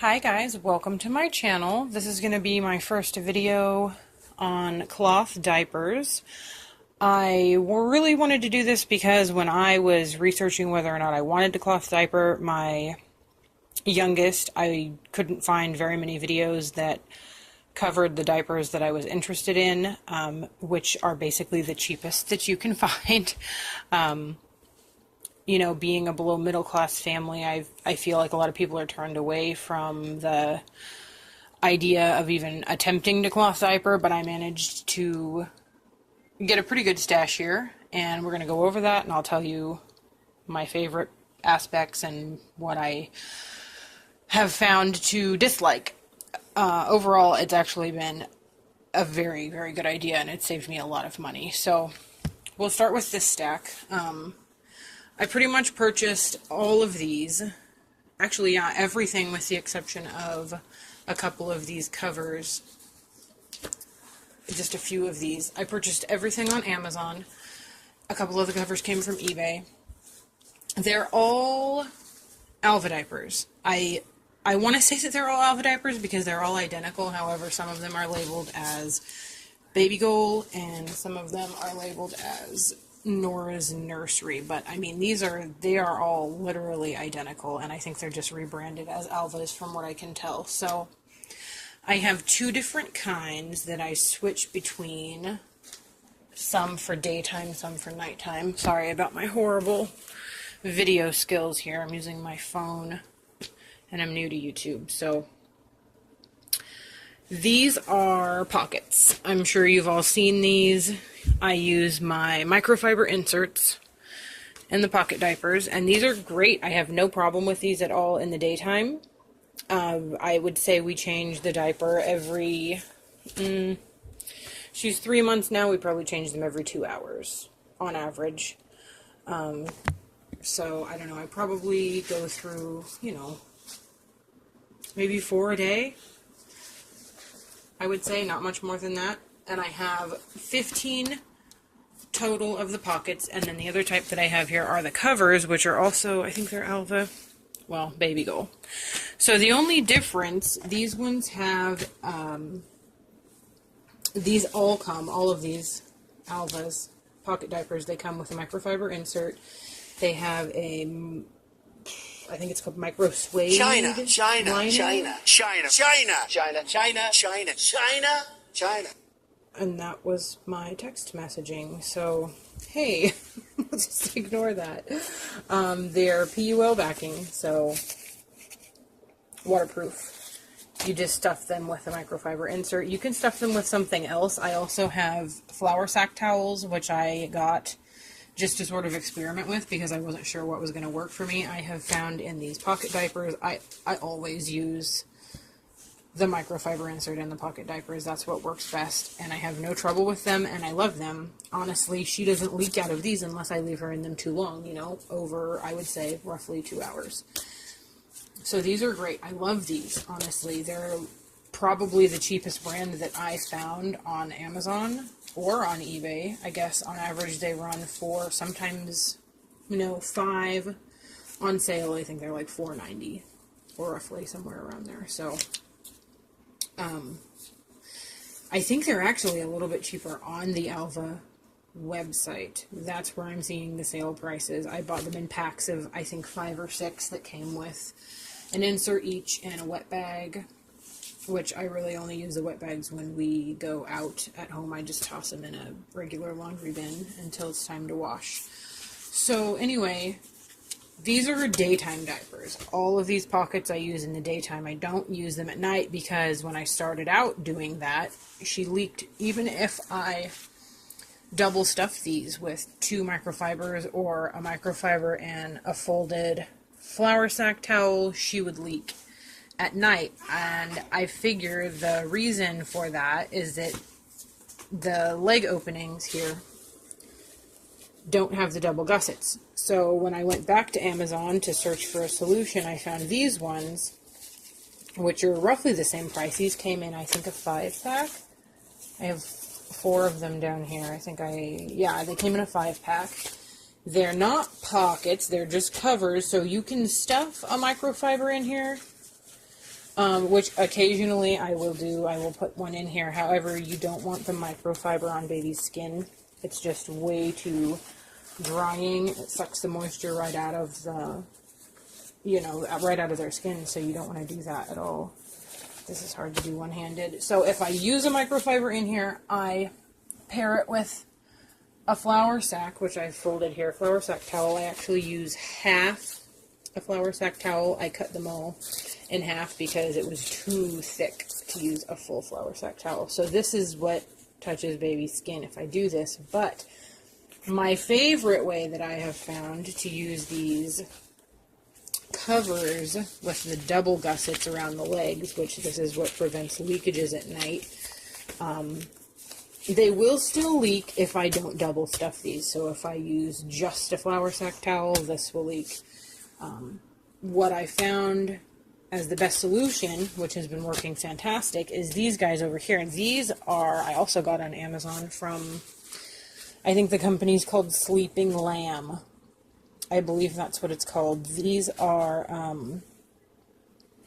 Hi guys, welcome to my channel. This is going to be my first video on cloth diapers. I really wanted to do this because when I was researching whether or not I wanted a cloth diaper, my youngest, I couldn't find very many videos that covered the diapers that I was interested in, which are basically the cheapest that you can find. You know, being a below middle class family, I feel like a lot of people are turned away from the idea of even attempting to cloth diaper, but I managed to get a pretty good stash here, and we're going to go over that, and I'll tell you my favorite aspects and what I have found to dislike. Overall, it's actually been a very, very good idea, and it saved me a lot of money. So we'll start with this stack. I pretty much purchased all of these. Actually, yeah, everything with the exception of a couple of these covers. Just a few of these. I purchased everything on Amazon. A couple of the covers came from eBay. They're all Alva diapers. I want to say that they're all Alva diapers because they're all identical. However, some of them are labeled as Baby Goal and some of them are labeled as Nora's Nursery, but I mean they are all literally identical, and I think they're just rebranded as Alvas from what I can tell. So I have two different kinds that I switch between, some for daytime, some for nighttime. Sorry about my horrible video skills here. I'm using my phone and I'm new to YouTube. So these are pockets. I'm sure you've all seen these. I use my microfiber inserts in the pocket diapers, and these are great. I have no problem with these at all in the daytime. I would say we change the diaper every, she's 3 months now, we probably change them every 2 hours on average. So, I don't know, I probably go through, maybe 4 a day. I would say, not much more than that. And I have 15 total of the pockets, and then the other type that I have here are the covers, which are also, I think they're Alva, well, Baby Goal. So the only difference, these ones have, these all of these Alvas pocket diapers, they come with a microfiber insert. They have a, I think it's called micro suede China. And that was my text messaging, so hey, let's just ignore that. They're PUL backing, so waterproof. You just stuff them with a microfiber insert. You can stuff them with something else. I also have flour sack towels, which I got just to sort of experiment with because I wasn't sure what was going to work for me. I have found in these pocket diapers, I always use the microfiber insert in the pocket diapers. That's what works best, and I have no trouble with them, and I love them. Honestly, she doesn't leak out of these unless I leave her in them too long, over, I would say, roughly 2 hours. So these are great. I love these, honestly. They're probably the cheapest brand that I found on Amazon or on eBay. I guess on average they run for sometimes, $5 on sale. I think they're like $4.90 or roughly somewhere around there. So I think they're actually a little bit cheaper on the Alva website. That's where I'm seeing the sale prices. I bought them in packs of, I think, 5 or 6 that came with an insert each and a wet bag, which I really only use the wet bags when we go out. At home, I just toss them in a regular laundry bin until it's time to wash. So anyway, these are daytime diapers. All of these pockets I use in the daytime. I don't use them at night because when I started out doing that, she leaked. Even if I double stuff these with 2 microfibers or a microfiber and a folded flour sack towel, she would leak at night. And I figure the reason for that is that the leg openings here don't have the double gussets. So when I went back to Amazon to search for a solution, I found these ones, which are roughly the same price. These came in, I think, a 5-pack. I have 4 of them down here. I think they came in a 5-pack. They're not pockets, they're just covers, so you can stuff a microfiber in here. which occasionally I will do. I will put one in here. However, you don't want the microfiber on baby's skin. It's just way too drying. It sucks the moisture right out of the, right out of their skin, so you don't want to do that at all. This is hard to do one-handed. So if I use a microfiber in here, I pair it with a flour sack, which I've folded here. Flour sack towel. I actually use half a flour sack towel. I cut them all in half because it was too thick to use a full flour sack towel. So this is what touches baby's skin if I do this. But my favorite way that I have found to use these covers with the double gussets around the legs, which this is what prevents leakages at night. They will still leak if I don't double stuff these. So if I use just a flour sack towel, this will leak. What I found as the best solution, which has been working fantastic, is these guys over here. And these are, I also got on Amazon from, I think the company's called Sleeping Lamb. I believe that's what it's called. These are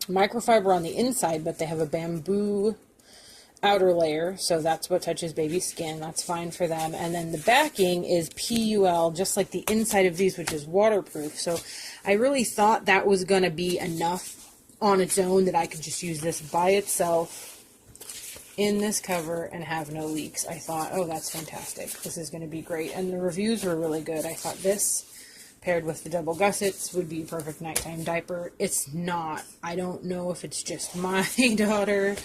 microfiber on the inside, but they have a bamboo outer layer, so that's what touches baby's skin. That's fine for them. And then the backing is PUL, just like the inside of these, which is waterproof. So I really thought that was going to be enough on its own, that I could just use this by itself in this cover and have no leaks. I thought, oh, that's fantastic. This is going to be great. And the reviews were really good. I thought this, paired with the double gussets, would be a perfect nighttime diaper. It's not. I don't know if it's just my daughter,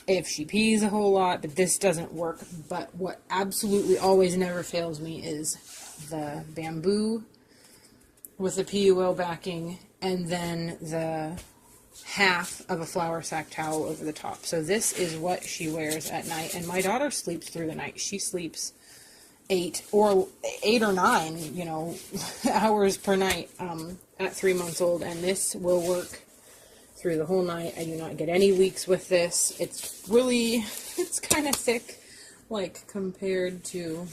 if she pees a whole lot, but this doesn't work. But what absolutely always never fails me is the bamboo with the PUL backing, and then the half of a flour sack towel over the top. So this is what she wears at night, and my daughter sleeps through the night. She sleeps 8 or 9, hours per night at 3 months old, and this will work through the whole night. I do not get any leaks with this. It's kind of thick, like, compared to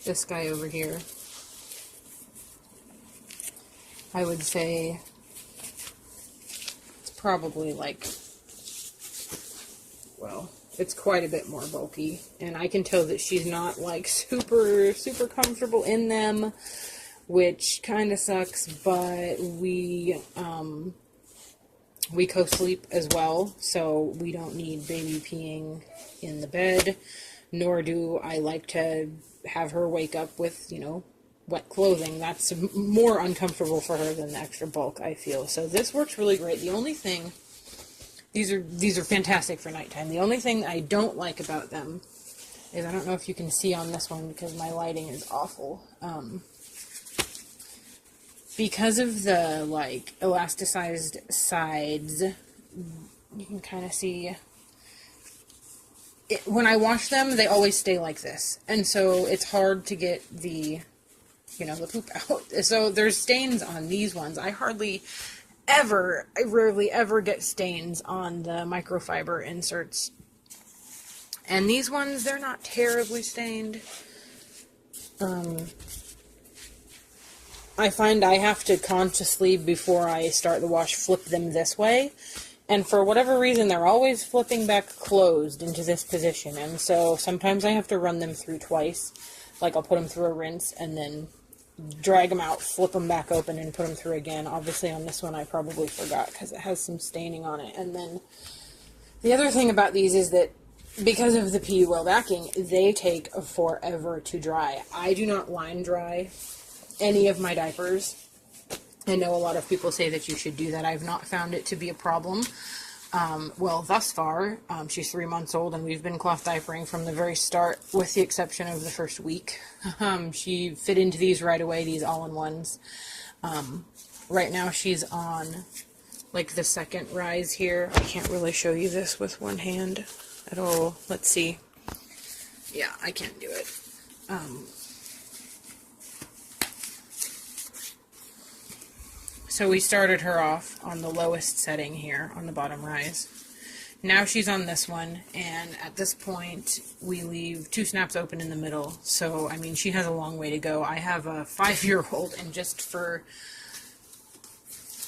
this guy over here. I would say it's probably like, well, it's quite a bit more bulky, and I can tell that she's not like super comfortable in them, which kind of sucks. But we co-sleep as well, so we don't need baby peeing in the bed, nor do I like to have her wake up with, wet clothing. That's more uncomfortable for her than the extra bulk, I feel. So this works really great. The only thing, these are fantastic for nighttime. The only thing I don't like about them is, I don't know if you can see on this one because my lighting is awful. Because of the, like, elasticized sides, you can kind of see it. When I wash them, they always stay like this. And so it's hard to get the poop out. So there's stains on these ones. I rarely ever get stains on the microfiber inserts. And these ones, they're not terribly stained. I find I have to consciously, before I start the wash, flip them this way. And for whatever reason, they're always flipping back closed into this position. And so sometimes I have to run them through twice. Like, I'll put them through a rinse and then drag them out, flip them back open, and put them through again. Obviously on this one I probably forgot because it has some staining on it. And then the other thing about these is that because of the PUL backing, they take forever to dry. I do not line dry any of my diapers. I know a lot of people say that you should do that. I've not found it to be a problem. Well, thus far, she's 3 months old, and we've been cloth diapering from the very start, with the exception of the first week. She fit into these right away, these all-in-ones. Right now she's on, like, the second rise here. I can't really show you this with one hand at all. Let's see. Yeah, I can't do it. So we started her off on the lowest setting here on the bottom rise. Now she's on this one, and at this point we leave 2 snaps open in the middle. So, I mean, she has a long way to go. I have a 5-year-old, and just for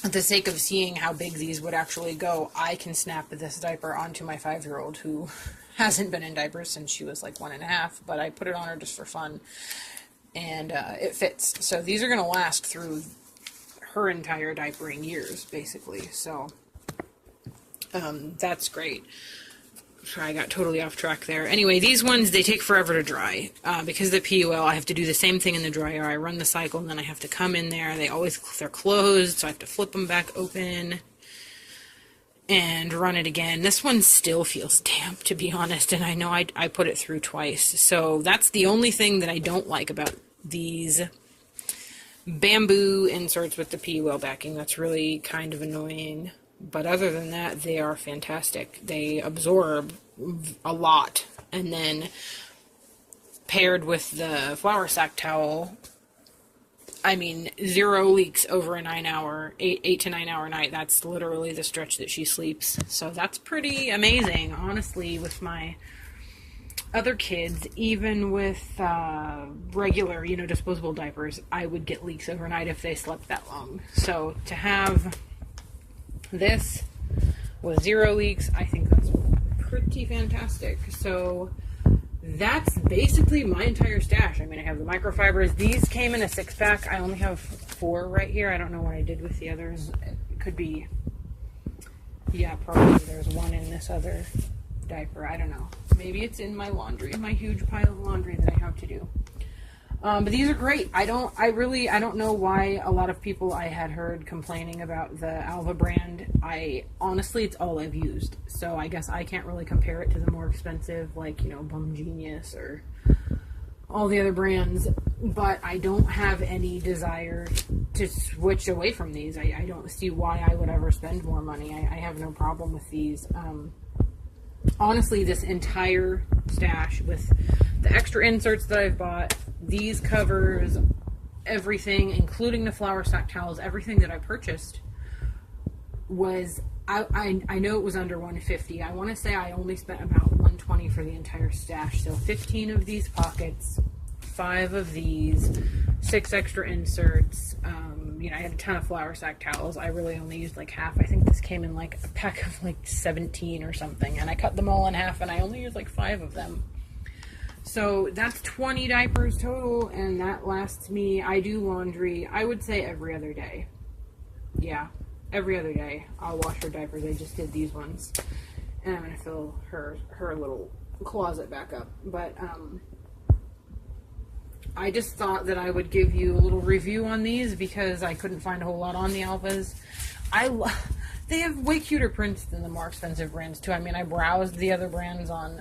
for the sake of seeing how big these would actually go, I can snap this diaper onto my 5-year-old who hasn't been in diapers since she was like 1.5, but I put it on her just for fun, and it fits. So these are going to last through her entire diapering years, basically. So that's great. Sorry, I got totally off track there. Anyway, these ones, they take forever to dry. Because of the PUL, I have to do the same thing in the dryer. I run the cycle, and then I have to come in there. They're closed, so I have to flip them back open and run it again. This one still feels damp, to be honest, and I know I put it through twice. So that's the only thing that I don't like about these bamboo inserts with the PUL backing. That's really kind of annoying. But other than that, they are fantastic. They absorb a lot. And then paired with the flour sack towel, I mean, 0 leaks over a 8 to 9 hour night. That's literally the stretch that she sleeps. So that's pretty amazing. Honestly, with my other kids, even with regular, disposable diapers, I would get leaks overnight if they slept that long. So to have this with 0 leaks, I think that's pretty fantastic. So that's basically my entire stash. I mean, I have the microfibers. These came in a 6-pack. I only have 4 right here. I don't know what I did with the others. It could be, yeah, probably there's one in this other diaper. I don't know. Maybe it's in my laundry, my huge pile of laundry that I have to do. But these are great. I don't know why a lot of people I had heard complaining about the Alva brand. Honestly, it's all I've used. So I guess I can't really compare it to the more expensive, like, Bum Genius or all the other brands. But I don't have any desire to switch away from these. I don't see why I would ever spend more money. I have no problem with these. Honestly, this entire stash with the extra inserts that I've bought, these covers, everything, including the flour sack towels, everything that I purchased was, I know it was under $150. I want to say I only spent about $120 for the entire stash. So 15 of these pockets, 5 of these, 6 extra inserts. I had a ton of flour sack towels. I really only used like half. I think this came in like a pack of like 17 or something, and I cut them all in half, and I only used like 5 of them. So that's 20 diapers total, and that lasts me. I do laundry, I would say every other day. Yeah, every other day I'll wash her diapers. I just did these ones, and I'm going to fill her little closet back up. But I just thought that I would give you a little review on these because I couldn't find a whole lot on the Alphas. They have way cuter prints than the more expensive brands too. I mean, I browsed the other brands on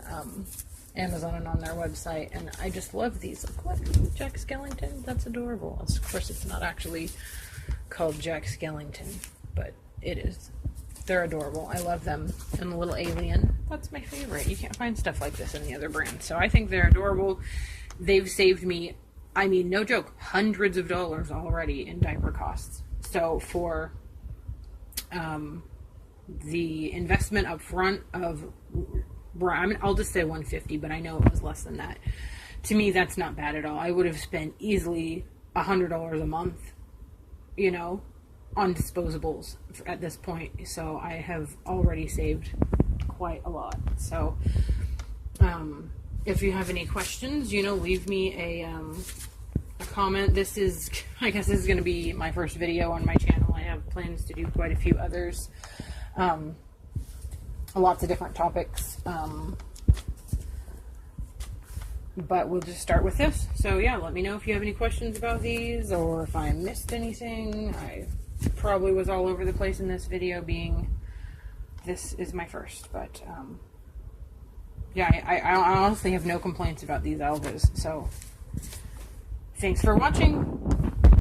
Amazon and on their website, and I just love these. Look, what? Jack Skellington? That's adorable. Of course, it's not actually called Jack Skellington, but it is. They're adorable. I love them. And the little alien. That's my favorite. You can't find stuff like this in the other brands. So I think they're adorable. They've saved me, I mean, no joke, hundreds of dollars already in diaper costs. So for the investment up front of, I'll just say $150, but I know it was less than that. To me, that's not bad at all. I would have spent easily $100 a month, on disposables at this point. So I have already saved quite a lot. So, if you have any questions, leave me a comment. I guess this is going to be my first video on my channel. I have plans to do quite a few others. Lots of different topics. But we'll just start with this. So yeah, let me know if you have any questions about these or if I missed anything. I probably was all over the place in this video, being this is my first, but yeah, I honestly have no complaints about these Alvas. So thanks for watching.